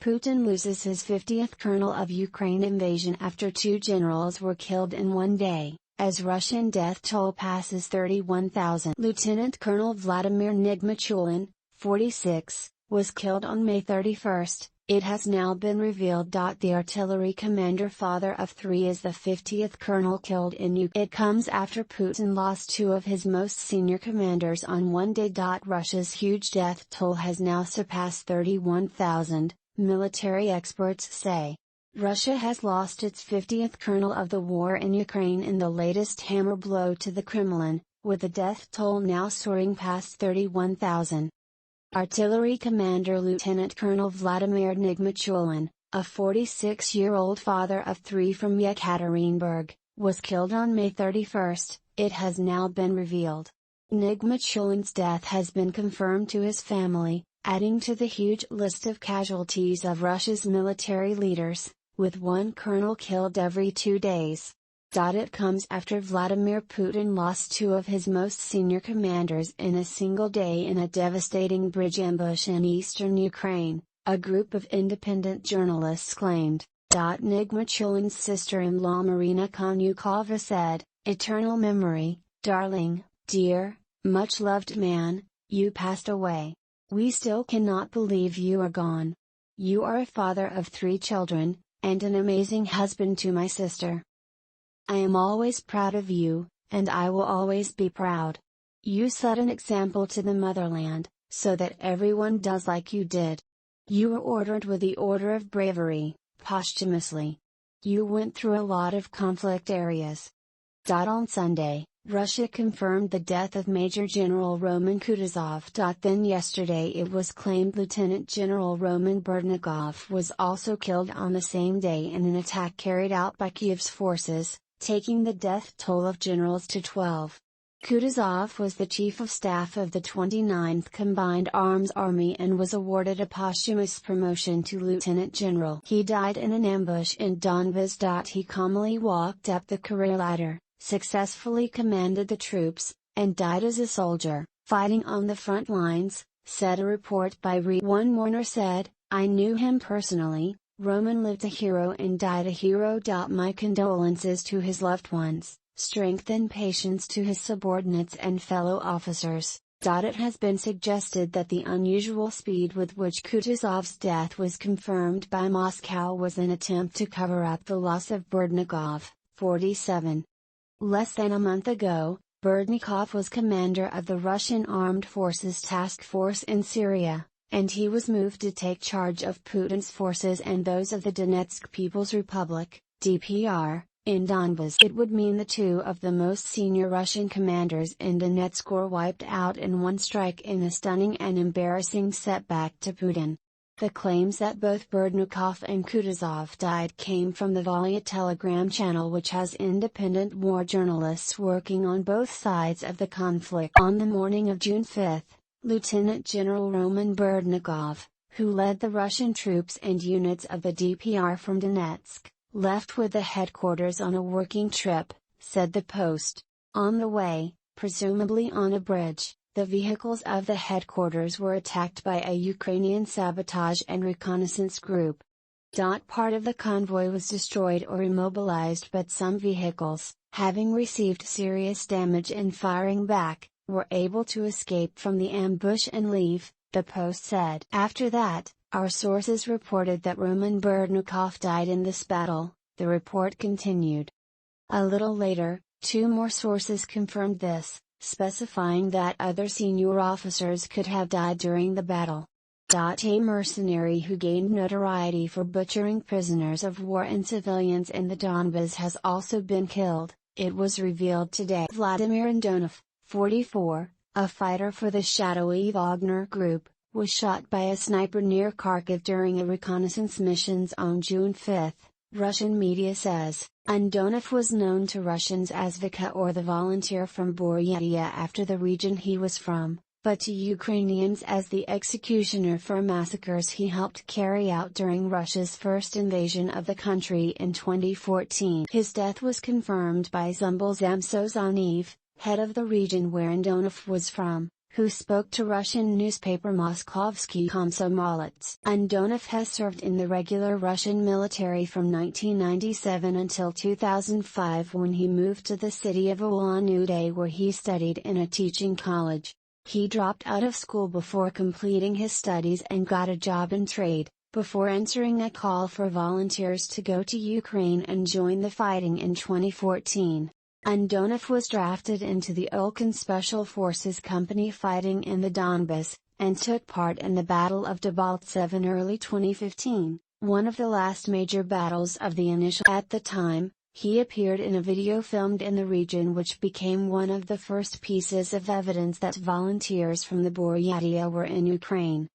Putin loses his 50th colonel of Ukraine invasion after 2 generals were killed in one day, as Russian death toll passes 31,000. Lieutenant Colonel Vladimir Nigmatullin, 46, was killed on May 31. It has now been revealed. The artillery commander, father of 3, is the 50th colonel killed in Ukraine. It comes after Putin lost 2 of his most senior commanders on one day. Russia's huge death toll has now surpassed 31,000, military experts say. Russia has lost its 50th colonel of the war in Ukraine in the latest hammer blow to the Kremlin, with the death toll now soaring past 31,000. Artillery Commander Lieutenant Colonel Vladimir Nigmatullin, a 46-year-old father of 3 from Yekaterinburg, was killed on May 31, it has now been revealed. Nigmatullin's death has been confirmed to his family, adding to the huge list of casualties of Russia's military leaders, with 1 colonel killed every 2 days. It comes after Vladimir Putin lost 2 of his most senior commanders in a single day in a devastating bridge ambush in eastern Ukraine, a group of independent journalists claimed. Nigmatullin's sister-in-law Marina Konyukova said, "Eternal memory, darling, dear, much-loved man, you passed away. We still cannot believe you are gone. You are a father of 3 children, and an amazing husband to my sister. I am always proud of you, and I will always be proud. You set an example to the motherland, so that everyone does like you did. You were ordered with the Order of Bravery, posthumously. You went through a lot of conflict areas." On Sunday, Russia confirmed the death of Major General Roman Kutuzov. Then yesterday it was claimed Lieutenant General Roman Berdnikov was also killed on the same day in an attack carried out by Kiev's forces, taking the death toll of generals to 12. Kutuzov was the chief of staff of the 29th Combined Arms Army and was awarded a posthumous promotion to lieutenant general. He died in an ambush in Donbas. He calmly walked up the career ladder, successfully commanded the troops, and died as a soldier, fighting on the front lines, said a report by One mourner said, "I knew him personally. Roman lived a hero and died a hero. My condolences to his loved ones, strength and patience to his subordinates and fellow officers." It has been suggested that the unusual speed with which Kutuzov's death was confirmed by Moscow was an attempt to cover up the loss of Berdnikov, 47. Less than a month ago, Berdnikov was commander of the Russian Armed Forces Task Force in Syria, and he was moved to take charge of Putin's forces and those of the Donetsk People's Republic, DPR, in Donbas. It would mean the 2 of the most senior Russian commanders in Donetsk were wiped out in one strike in a stunning and embarrassing setback to Putin. The claims that both Berdnikov and Kutuzov died came from the Volya Telegram channel, which has independent war journalists working on both sides of the conflict. On the morning of June 5, Lieutenant General Roman Berdnikov, who led the Russian troops and units of the DPR from Donetsk, left with the headquarters on a working trip, said the Post. On the way, presumably on a bridge, the vehicles of the headquarters were attacked by a Ukrainian sabotage and reconnaissance group. Part of the convoy was destroyed or immobilized, but some vehicles, having received serious damage and firing back, were able to escape from the ambush and leave, the Post said. After that, our sources reported that Roman Berdnikov died in this battle, the report continued. A little later, 2 more sources confirmed this, specifying that other senior officers could have died during the battle. A mercenary who gained notoriety for butchering prisoners of war and civilians in the Donbas has also been killed, it was revealed today. Vladimir Andonov, 44, a fighter for the shadowy Wagner Group, was shot by a sniper near Kharkiv during a reconnaissance mission on June 5, Russian media says. Andonov was known to Russians as Vika, or the volunteer from Buryatia after the region he was from, but to Ukrainians as the executioner for massacres he helped carry out during Russia's first invasion of the country in 2014. His death was confirmed by Zumbil Zamsozhanev, head of the region where Andonov was from, who spoke to Russian newspaper Moskovsky Komsomolets. Andonov has served in the regular Russian military from 1997 until 2005, when he moved to the city of Ulan-Ude, where he studied in a teaching college. He dropped out of school before completing his studies and got a job in trade, before answering a call for volunteers to go to Ukraine and join the fighting in 2014. Andonov was drafted into the Ulkan Special Forces Company fighting in the Donbas, and took part in the Battle of Debaltseve in early 2015, one of the last major battles of the initial. At the time, he appeared in a video filmed in the region, which became one of the first pieces of evidence that volunteers from the Buryatia were in Ukraine.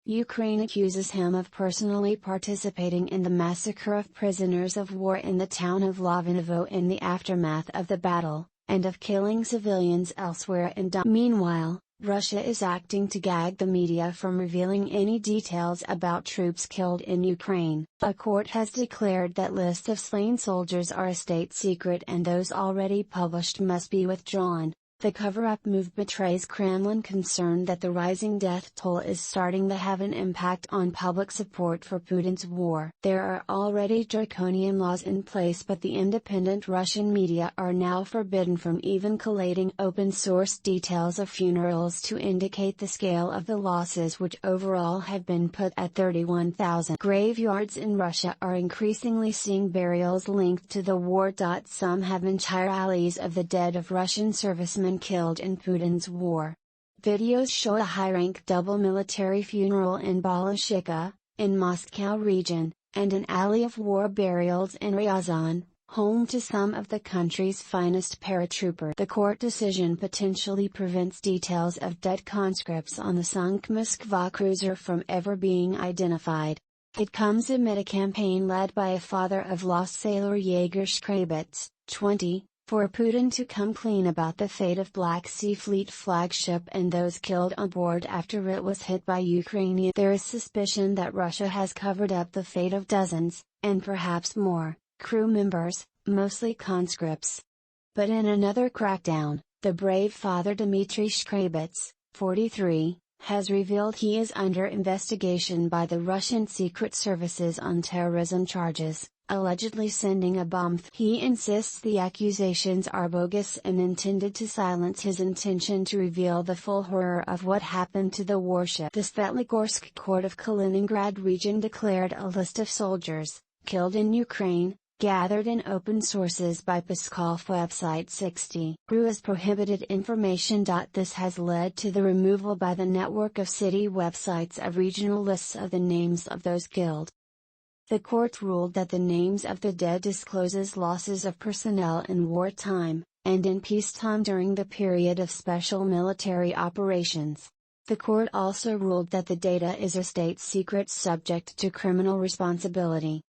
Ukraine accuses him of personally participating in the massacre of prisoners of war in the town of Lavinovo in the aftermath of the battle, and of killing civilians elsewhere in Donbass. Meanwhile, Russia is acting to gag the media from revealing any details about troops killed in Ukraine. A court has declared that lists of slain soldiers are a state secret and those already published must be withdrawn. The cover-up move betrays Kremlin concern that the rising death toll is starting to have an impact on public support for Putin's war. There are already draconian laws in place, but the independent Russian media are now forbidden from even collating open-source details of funerals to indicate the scale of the losses, which overall have been put at 31,000. Graveyards in Russia are increasingly seeing burials linked to the war. Some have entire alleys of the dead of Russian servicemen killed in Putin's war. Videos show a high-rank double military funeral in Balashikha, in Moscow region, and an alley of war burials in Ryazan, home to some of the country's finest paratroopers. The court decision potentially prevents details of dead conscripts on the sunk Moskva cruiser from ever being identified. It comes amid a campaign led by a father of lost sailor Yegor Shkrabets, 20, for Putin to come clean about the fate of Black Sea Fleet flagship and those killed on board after it was hit by Ukrainian. There is suspicion that Russia has covered up the fate of dozens, and perhaps more, crew members, mostly conscripts. But in another crackdown, the brave father Dmitry Shkrabets, 43, has revealed he is under investigation by the Russian secret services on terrorism charges, allegedly sending a bomb. He insists the accusations are bogus and intended to silence his intention to reveal the full horror of what happened to the warship. The Svetlogorsk court of Kaliningrad region declared a list of soldiers, killed in Ukraine, gathered in open sources by Peskov website 60. Through as prohibited information. This has led to the removal by the network of city websites of regional lists of the names of those killed. The court ruled that the names of the dead discloses losses of personnel in wartime, and in peacetime during the period of special military operations. The court also ruled that the data is a state secret subject to criminal responsibility.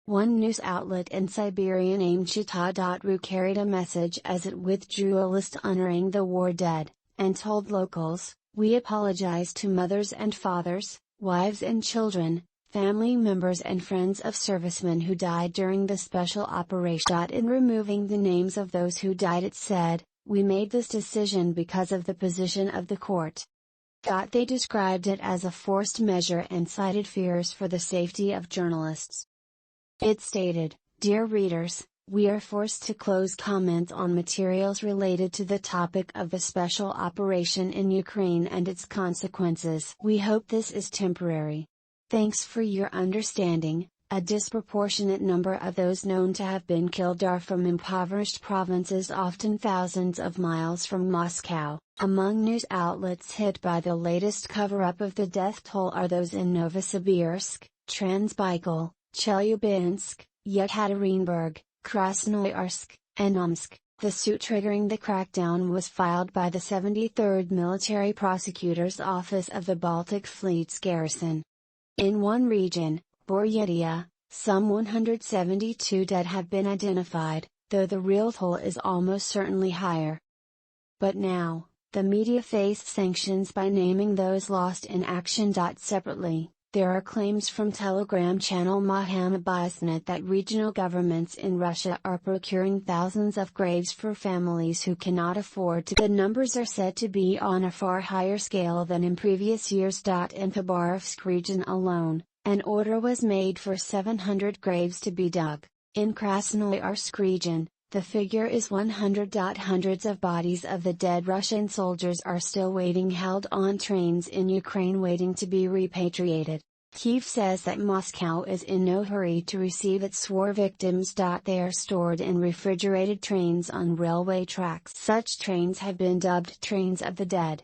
One news outlet in Siberia named Chita.ru carried a message as it withdrew a list honoring the war dead, and told locals, "We apologize to mothers and fathers, wives and children, family members and friends of servicemen who died during the special operation." In removing the names of those who died, it said, "We made this decision because of the position of the court." They described it as a forced measure and cited fears for the safety of journalists. It stated, "Dear readers, we are forced to close comments on materials related to the topic of the special operation in Ukraine and its consequences. We hope this is temporary. Thanks for your understanding." A disproportionate number of those known to have been killed are from impoverished provinces, often thousands of miles from Moscow. Among news outlets hit by the latest cover-up of the death toll are those in Novosibirsk, Transbaikal, Chelyabinsk, Yekaterinburg, Krasnoyarsk, and Omsk. The suit triggering the crackdown was filed by the 73rd Military Prosecutor's Office of the Baltic Fleet's garrison. In one region, Buryatia, some 172 dead have been identified, though the real toll is almost certainly higher. But now, the media face sanctions by naming those lost in action. Separately, There are claims from Telegram channel Mohammed Biasnet that regional governments in Russia are procuring thousands of graves for families who cannot afford to. The numbers are said to be on a far higher scale than in previous years. In Khabarovsk region alone, an order was made for 700 graves to be dug. In Krasnoyarsk region, the figure is 100. Hundreds of bodies of the dead Russian soldiers are still waiting held on trains in Ukraine waiting to be repatriated. Kyiv says that Moscow is in no hurry to receive its war victims. They are stored in refrigerated trains on railway tracks. Such trains have been dubbed trains of the dead.